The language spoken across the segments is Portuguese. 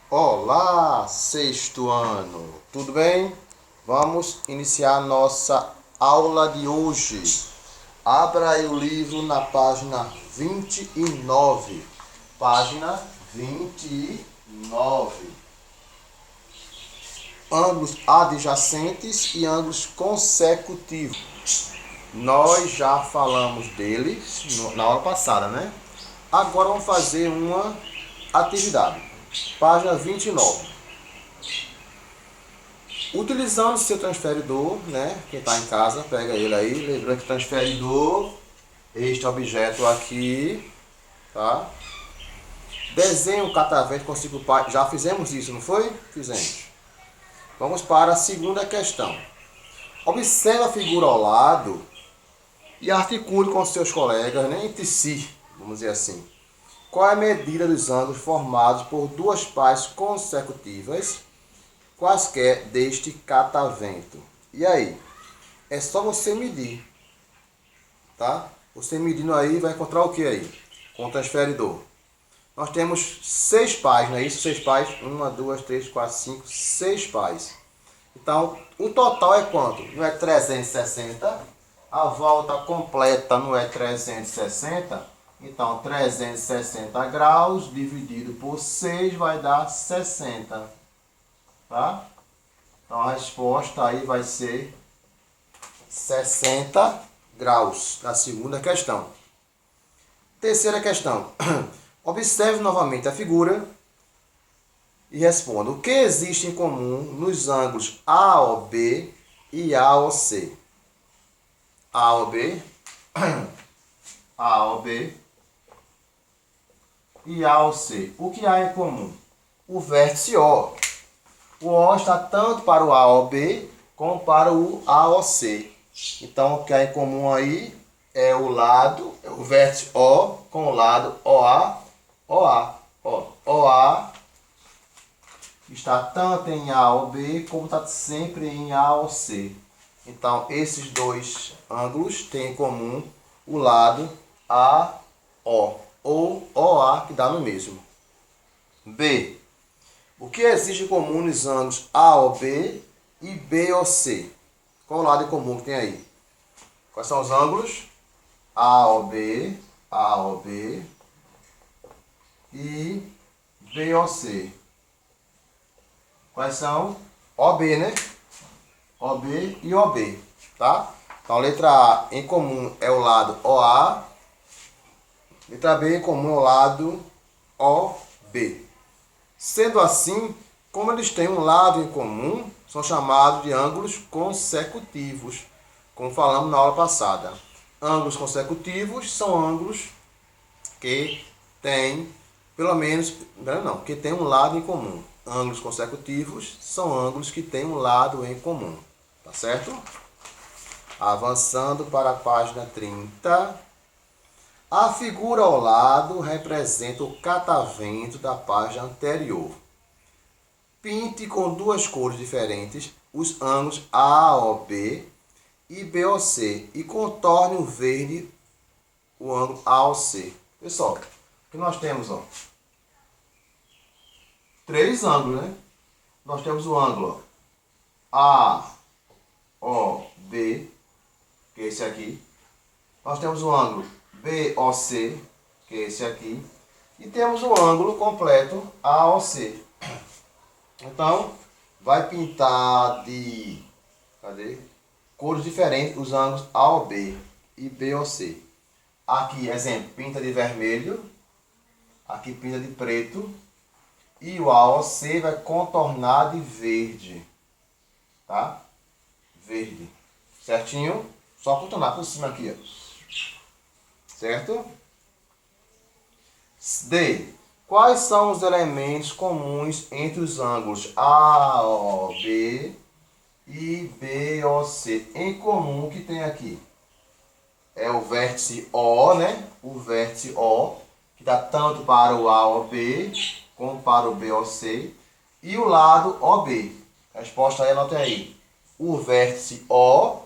Olá, sexto ano, tudo bem? Vamos iniciar nossa aula de hoje. Abra aí o livro na página 29. Página 29. Ângulos adjacentes e ângulos consecutivos. Nós já falamos deles na aula passada, né? Agora vamos fazer uma atividade. Página 29. Utilizando seu transferidor, né? Quem está em casa, pega ele aí. Lembrando que transferidor, este objeto aqui, tá? Desenhe o catavento com 5 páginas. Já fizemos isso, não foi? Fizemos. Vamos para a segunda questão. Observe a figura ao lado e articule com seus colegas, né, entre si, vamos dizer assim. Qual é a medida dos ângulos formados por duas partes consecutivas, quaisquer deste catavento? E aí? É só você medir, tá? Você medindo aí vai encontrar o que aí? Com o transferidor. Nós temos 6 pás, não é isso? 6 pás. 1, 2, 3, 4, 5, 6 pás. Então, o total é quanto? Não é 360. A volta completa não é 360. Então, 360 graus dividido por 6 vai dar 60. Tá? Então, a resposta aí vai ser 60 graus, na segunda questão. Terceira questão. Observe novamente a figura e responda. O que existe em comum nos ângulos AOB e AOC? AOB, AOB e AOC. O que há em comum? O vértice O. O O está tanto para o AOB como para o AOC. Então, o que há em comum aí é o lado, o vértice O com o lado OA, OA. OA está tanto em AOB como está sempre em AOC. Então, esses dois ângulos têm em comum o lado AO ou OA, que dá no mesmo. B. O que existe em comum nos ângulos AOB e BOC? Qual o lado em comum que tem aí? Quais são os ângulos? AOB, AOB e BOC. Quais são? OB, né? OB e OB, tá? Então, a letra A em comum é o lado OA. Letra B em comum é o lado OB. Sendo assim, como eles têm um lado em comum, são chamados de ângulos consecutivos, como falamos na aula passada. Ângulos consecutivos são ângulos que têm, pelo menos, não, que têm um lado em comum. Ângulos consecutivos são ângulos que têm um lado em comum. Tá certo? Avançando para a página 30. A figura ao lado representa o catavento da página anterior. Pinte com duas cores diferentes os ângulos AOB e BOC e contorne o verde o ângulo AOC. Pessoal, o que nós temos? Ó, 3 ângulos, né? Nós temos o ângulo AOB, que é esse aqui. Nós temos o ângulo BOC, que é esse aqui. E temos o ângulo completo AOC. Então, vai pintar de cores diferentes os ângulos AOB e BOC. Aqui, exemplo, pinta de vermelho. Aqui pinta de preto. E o AOC vai contornar de verde. Tá? Verde. Certinho? Só contornar por cima aqui, ó. Certo? D. Quais são os elementos comuns entre os ângulos AOB e BOC? Em comum que tem aqui é o vértice O, né? O vértice O, que dá tanto para o AOB como para o BOC. E o lado OB. A resposta aí, anote aí. O vértice O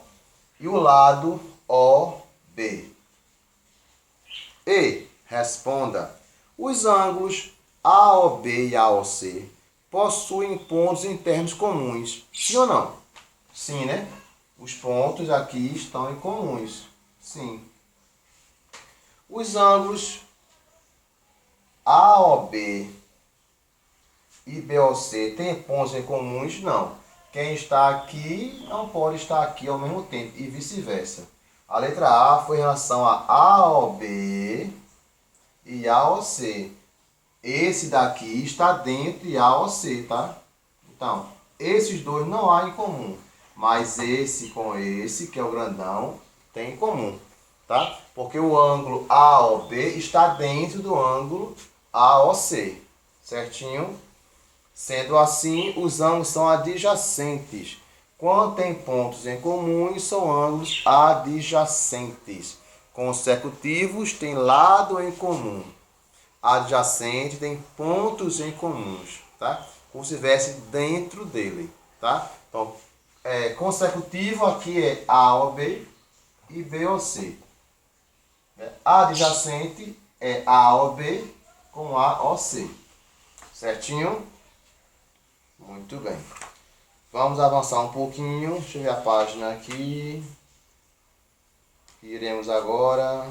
e o lado OB. E responda. Os ângulos AOB e AOC possuem pontos internos comuns. Sim ou não? Sim, né? Os pontos aqui estão em comuns. Sim. Os ângulos AOB e BOC têm pontos em comuns? Não. Quem está aqui não pode estar aqui ao mesmo tempo e vice-versa. A letra A foi em relação a AOB e AOC. Esse daqui está dentro de AOC, tá? Então, esses dois não há em comum. Mas esse com esse, que é o grandão, tem em comum, tá? Porque o ângulo AOB está dentro do ângulo AOC, certinho? Sendo assim, os ângulos são adjacentes. Quando tem pontos em comum, são ângulos adjacentes. Consecutivos têm lado em comum. Adjacente tem pontos em comuns, tá? Como se estivesse dentro dele, tá? Então, consecutivo aqui é AOB e BOC. Adjacente é AOB com AOC. Certinho? Muito bem. Vamos avançar um pouquinho. Deixa eu ver a página aqui. Iremos agora.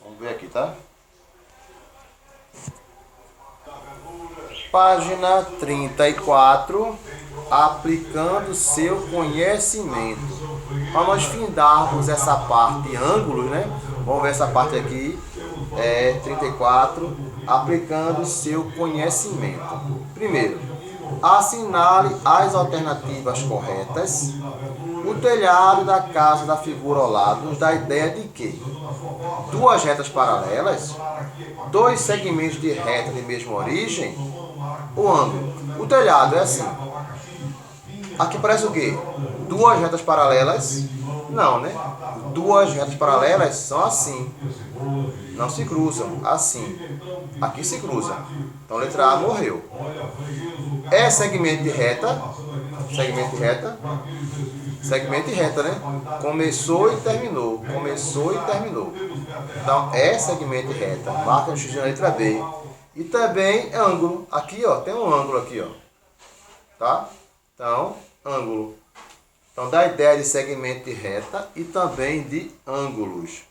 Vamos ver aqui, tá? Página 34. Aplicando seu conhecimento. Para nós findarmos essa parte ângulos, né? Vamos ver essa parte aqui. 34. Aplicando seu conhecimento. Primeiro, assinale as alternativas corretas. O telhado da casa da figura ao lado nos dá a ideia de que duas retas paralelas, dois segmentos de reta de mesma origem, o ângulo. O telhado é assim. Aqui parece o quê? Duas retas paralelas? Não, né? Duas retas paralelas são assim. Não se cruzam, assim. Aqui se cruza. Então letra A morreu. É segmento de reta. Segmento de reta. Segmento de reta, né? Começou e terminou. Começou e terminou. Então é segmento de reta. Marca no X na letra B. E também ângulo. Aqui, ó, tem um ângulo aqui, ó. Tá? Então, ângulo. Então dá a ideia de segmento de reta e também de ângulos.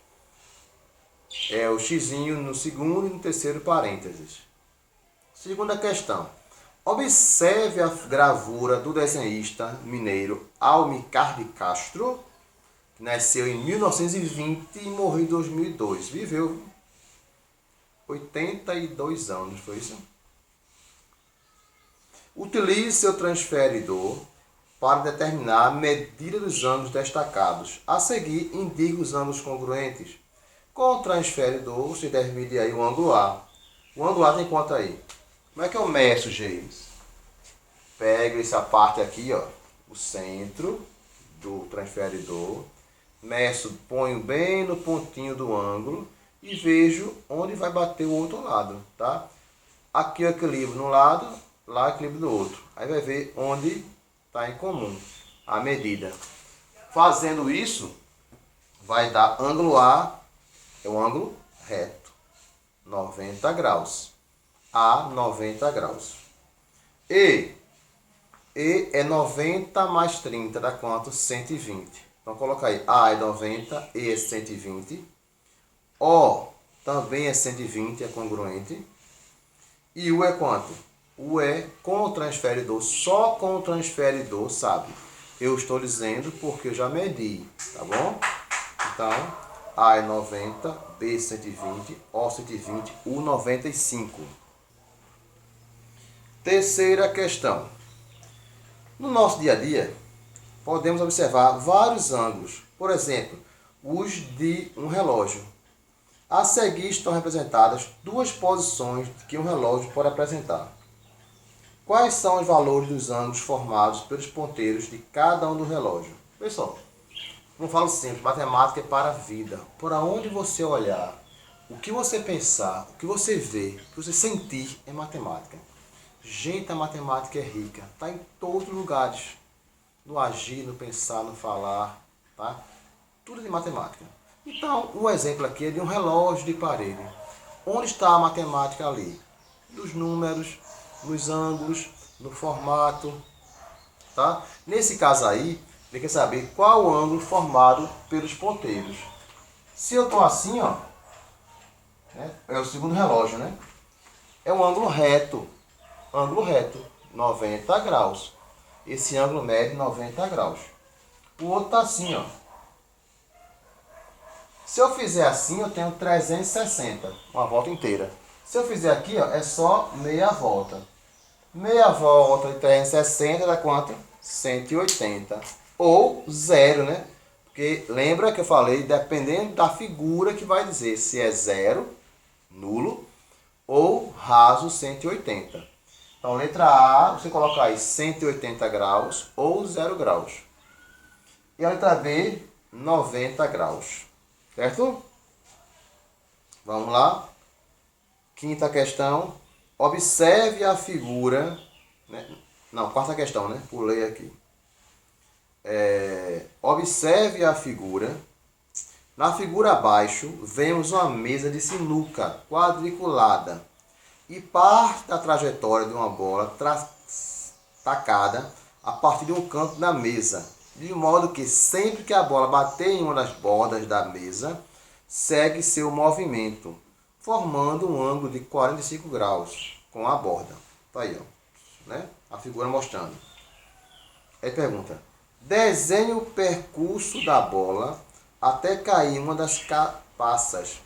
É o xizinho no segundo e no terceiro parênteses. Segunda questão. Observe a gravura do desenhista mineiro Almir de Castro, que nasceu em 1920 e morreu em 2002. Viveu 82 anos, foi isso? Utilize seu transferidor para determinar a medida dos ângulos destacados. A seguir, indique os ângulos congruentes. Com o transferidor, você deve medir aí o ângulo A. O ângulo A tem quanto aí? Como é que eu meço, James? Pego essa parte aqui, ó, o centro do transferidor, meço, ponho bem no pontinho do ângulo e vejo onde vai bater o outro lado, tá? Aqui eu equilibro no lado, lá eu equilibro do outro. Aí vai ver onde está em comum a medida. Fazendo isso, vai dar ângulo A, é um ângulo reto, 90 graus. A, 90 graus. E é 90 mais 30, dá quanto? 120. Então coloca aí, A é 90, E é 120. O também é 120, é congruente. E U é quanto? U é com o transferidor, só com o transferidor, sabe? Eu estou dizendo porque eu já medi, tá bom? Então, A é 90, B 120, O 120, U 95. Terceira questão. No nosso dia a dia, podemos observar vários ângulos. Por exemplo, os de um relógio. A seguir estão representadas duas posições que um relógio pode apresentar. Quais são os valores dos ângulos formados pelos ponteiros de cada um do relógio? Pessoal, como eu falo sempre, matemática é para a vida. Por onde você olhar, o que você pensar, o que você ver, o que você sentir é matemática. Gente, a matemática é rica. Está em todos os lugares. No agir, no pensar, no falar. Tá? Tudo de matemática. Então, o exemplo aqui é de um relógio de parede. Onde está a matemática ali? Dos números, nos ângulos, no formato, tá? Nesse caso aí, ele quer saber qual o ângulo formado pelos ponteiros. Se eu estou assim, ó, né, é o segundo relógio, né? É um ângulo reto, 90 graus. Esse ângulo mede 90 graus. O outro está assim, ó. Se eu fizer assim, eu tenho 360, uma volta inteira. Se eu fizer aqui, ó, é só meia volta. Meia volta de 360 dá quanto? 180. Ou zero, né? Porque lembra que eu falei, dependendo da figura que vai dizer se é zero, nulo, ou raso 180. Então, letra A, você coloca aí 180 graus ou 0 graus. E a letra B, 90 graus. Certo? Vamos lá. Quinta questão. Observe a figura. Né? Não, quarta questão, né? Pulei aqui. Observe a figura. Na figura abaixo, vemos uma mesa de sinuca quadriculada e parte da trajetória de uma bola tacada a partir de um canto da mesa, de modo que sempre que a bola bater em uma das bordas da mesa, segue seu movimento, formando um ângulo de 45 graus com a borda. Tá aí, ó, né? A figura mostrando. Aí pergunta: desenhe o percurso da bola até cair em uma das passas.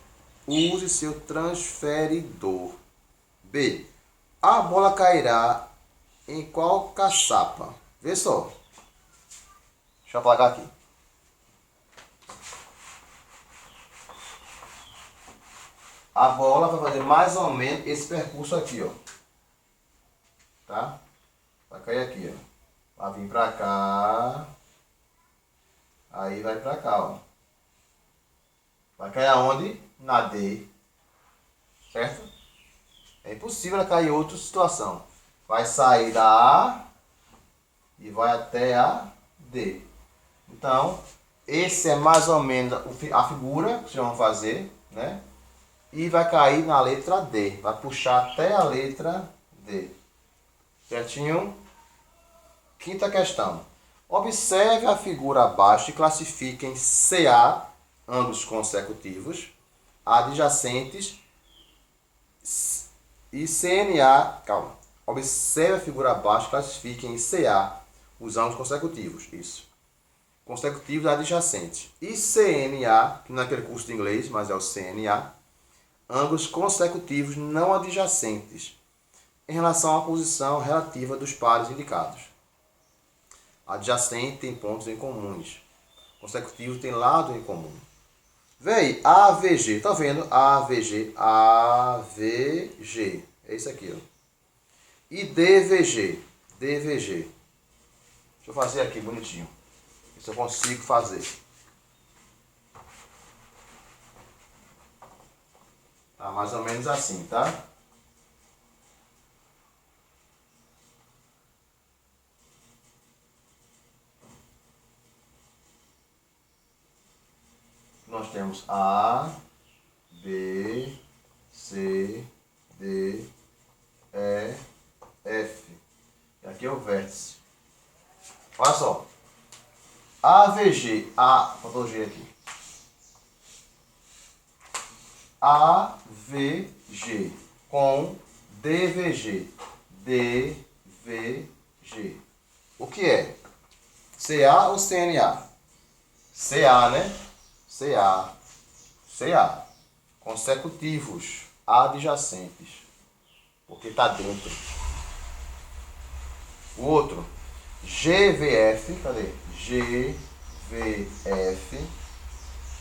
Use seu transferidor. B. A bola cairá em qual caçapa? Vê só. Deixa eu apagar aqui. A bola vai fazer mais ou menos esse percurso aqui, ó. Tá? Vai cair aqui, ó. Vai vir pra cá. Aí vai pra cá, ó. Vai cair aonde? Na D. Certo? É impossível ela cair em outra situação. Vai sair da A e vai até a D. Então, esse é mais ou menos a figura que vocês vão fazer, né? E vai cair na letra D. Vai puxar até a letra D. Certinho? Quinta questão. Observe a figura abaixo e classifique em CA, ângulos consecutivos, adjacentes, e CNA, calma. Observe a figura abaixo e classifique em CA, os ângulos consecutivos. Isso. Consecutivos adjacentes. E CNA, que não é aquele curso de inglês, mas é o CNA, ângulos consecutivos não adjacentes, em relação à posição relativa dos pares indicados. Adjacente tem pontos em comuns. Consecutivo tem lado em comum. Vê aí, AVG. Tá vendo? AVG. AVG. É isso aqui, ó. E DVG. DVG. Deixa eu fazer aqui bonitinho. Isso eu consigo fazer. Tá mais ou menos assim, tá? Nós temos A, B, C, D, E, F. E aqui é o vértice. Olha só. AVG, faltou G aqui. AVG com DVG. DVG. O que é? CA ou CNA? CA, né? CA. CA. Consecutivos. Adjacentes. Porque está dentro. O outro. GVF. Cadê? GVF.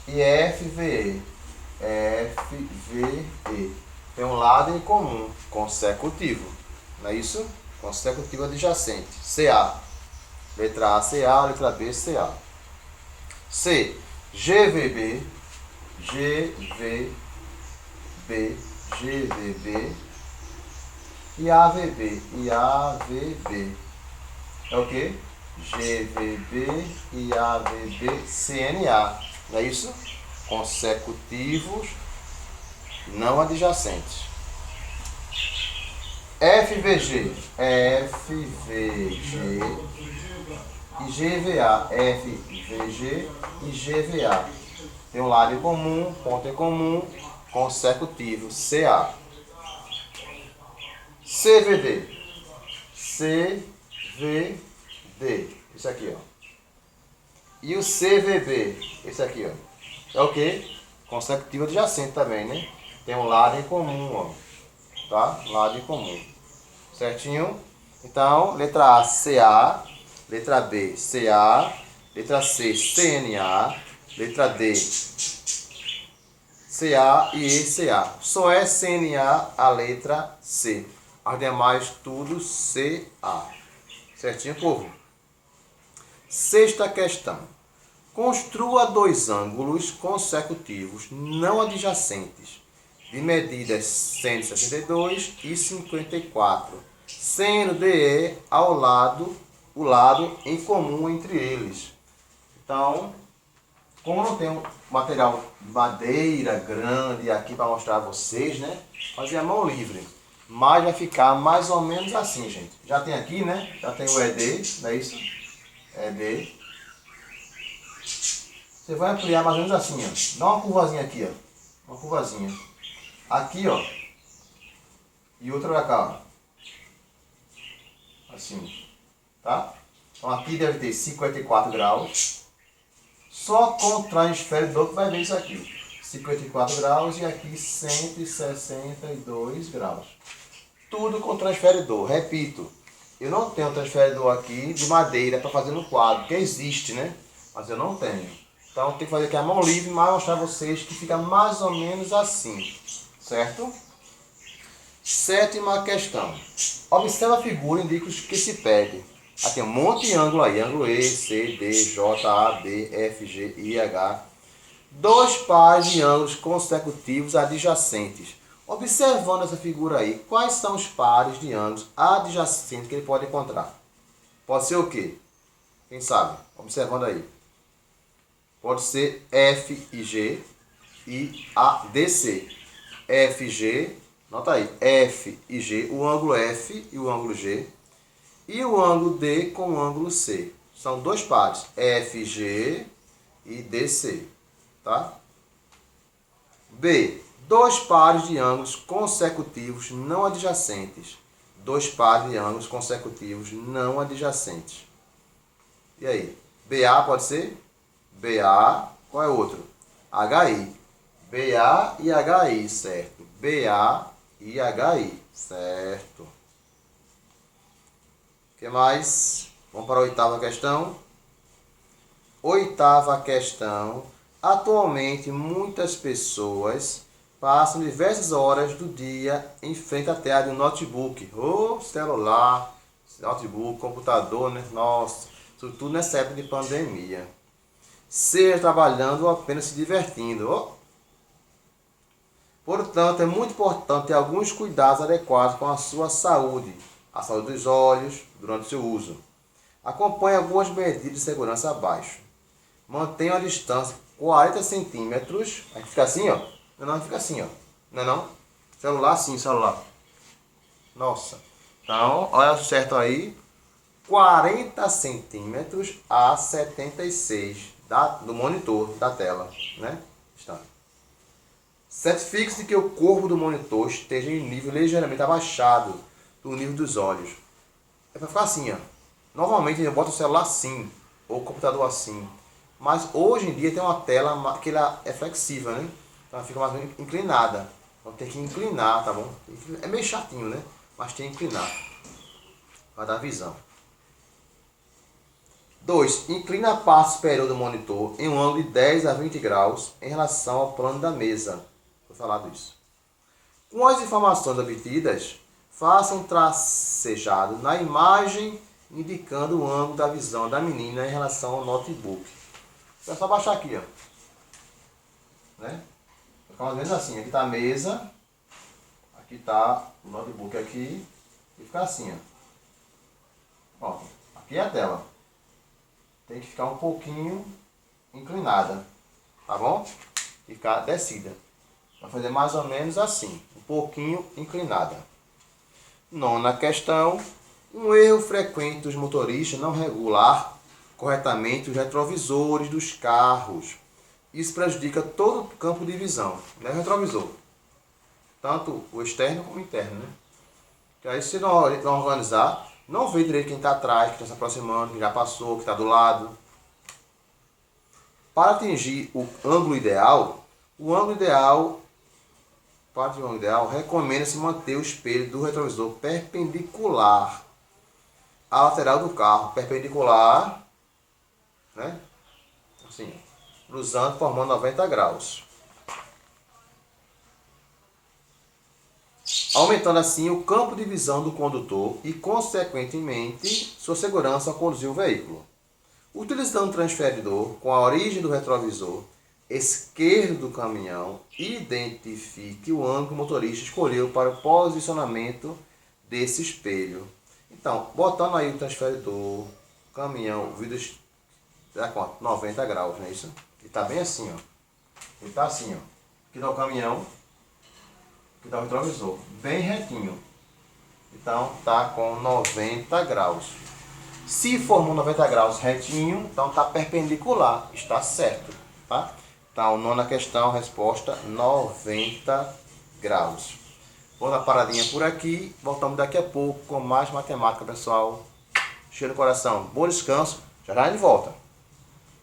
E FVE. FVE. Tem um lado em comum. Consecutivo. Não é isso? Consecutivo adjacente. CA. Letra A, CA. Letra B, CA. C. GVB, GVB, GVB e AVB, e AVB. É o que? GVB e AVB, CNA. Não é isso? consecutivos não adjacentes. FVG e GVA. FVG e GVA. Tem um lado em comum, ponto em comum, consecutivo. CA. CVD. Esse aqui, ó. E o CVB. Esse aqui, ó. É o que? Consecutivo adjacente também, né? Tem um lado em comum, ó. Tá? Lado em comum. Certinho? Então, letra A, CA. Letra B, CA. Letra C, CNA. Letra D, CA e ECA. Só é CNA a letra C. As demais tudo CA. Certinho, povo? Sexta questão. Construa dois ângulos consecutivos não adjacentes de medidas 162 e 54, sendo DE o lado em comum entre eles. Então, como não tem um material de madeira grande aqui para mostrar a vocês, né? Fazer a mão livre. Mas vai ficar mais ou menos assim, gente. Já tem aqui, né? Já tem o ED, não é isso? ED. Você vai ampliar mais ou menos assim, ó. Dá uma curvazinha aqui, ó. Uma curvazinha. Aqui, ó. E outra pra cá, ó. Assim. Tá? Então aqui deve ter 54 graus. Só com o transferidor que vai ver isso aqui. 54 graus e aqui 162 graus. Tudo com transferidor. Repito, eu não tenho transferidor aqui de madeira para fazer no quadro, que existe, né? Mas eu não tenho. Então tem que fazer aqui a mão livre, mas mostrar a vocês que fica mais ou menos assim. Certo? Sétima questão. Observe a figura e indica os que se pede. Aqui tem um monte de ângulo aí. Ângulo E, C, D, J, A, B, F, G, I, H. Dois pares de ângulos consecutivos adjacentes. Observando essa figura aí, quais são os pares de ângulos adjacentes que ele pode encontrar? Pode ser o quê? Quem sabe? Observando aí. Pode ser F e G e ADC. FG, nota aí, F e G, o ângulo F e o ângulo G. E o ângulo D com o ângulo C. São dois pares, FG e DC. Tá? B. Dois pares de ângulos consecutivos não adjacentes. Dois pares de ângulos consecutivos não adjacentes. E aí? BA pode ser? BA, qual é o outro? HI. BA e HI, certo? BA e HI, certo? O que mais? Vamos para a oitava questão. Oitava questão. Atualmente, muitas pessoas passam diversas horas do dia em frente à tela de um notebook, ou celular, notebook, computador, né? Nossa, isso tudo nessa época de pandemia. Seja trabalhando ou apenas se divertindo. Oh. Portanto, é muito importante ter alguns cuidados adequados com a sua saúde, a saúde dos olhos, durante o seu uso. Acompanhe algumas medidas de segurança abaixo. Mantenha a distância 40 centímetros. Aí fica assim, ó. Não, fica assim, ó. Não é não? Celular sim, celular. Nossa. Então, olha certo aí. 40 centímetros a 76 do monitor, da tela, né? Está. Certifique-se que o corpo do monitor esteja em nível ligeiramente abaixado do nível dos olhos. É para ficar assim, ó. Normalmente eu boto o celular assim, ou o computador assim. Mas hoje em dia tem uma tela que ela é flexível, né? Então ela fica mais ou menos inclinada. Então tem que inclinar, tá bom? É meio chatinho, né? Mas tem que inclinar. Para dar visão. 2. Inclina a parte superior do monitor em um ângulo de 10 a 20 graus em relação ao plano da mesa. Vou falar disso. Com as informações obtidas, faça um tracejado na imagem indicando o ângulo da visão da menina em relação ao notebook. É só baixar aqui, ó. Né? Fica mais ou menos assim. Aqui está a mesa. Aqui está o notebook aqui. E fica assim, ó. Ó, aqui é a tela. Tem que ficar um pouquinho inclinada. Tá bom? ficar descida. Vai fazer mais ou menos assim, um pouquinho inclinada. Nona questão, um erro frequente dos motoristas não regular corretamente os retrovisores dos carros. Isso prejudica todo o campo de visão, né? O retrovisor, tanto o externo como o interno, né? Que aí se não organizar, não vê direito quem está atrás, quem está se aproximando, quem já passou, quem está do lado. Para atingir o ângulo ideal, recomenda-se manter o espelho do retrovisor perpendicular à lateral do carro, perpendicular, né? Assim, cruzando, formando 90 graus. Aumentando assim o campo de visão do condutor e, consequentemente, sua segurança ao conduzir o veículo. Utilizando o transferidor com a origem do retrovisor esquerdo do caminhão, identifique o ângulo que o motorista escolheu para o posicionamento desse espelho. Então, botando aí o transferidor, caminhão, o vidro dá quanto? 90 graus, não é isso? Ele está bem assim, ó. Ele está assim, ó. Aqui dá o caminhão, aqui dá o retrovisor, bem retinho. Então, está com 90 graus. Se formou 90 graus retinho, então está perpendicular, está certo, tá? Então, nona questão, resposta 90 graus. Vou dar paradinha por aqui, voltamos daqui a pouco com mais matemática, pessoal. Cheiro no coração, bom descanso, já já de volta.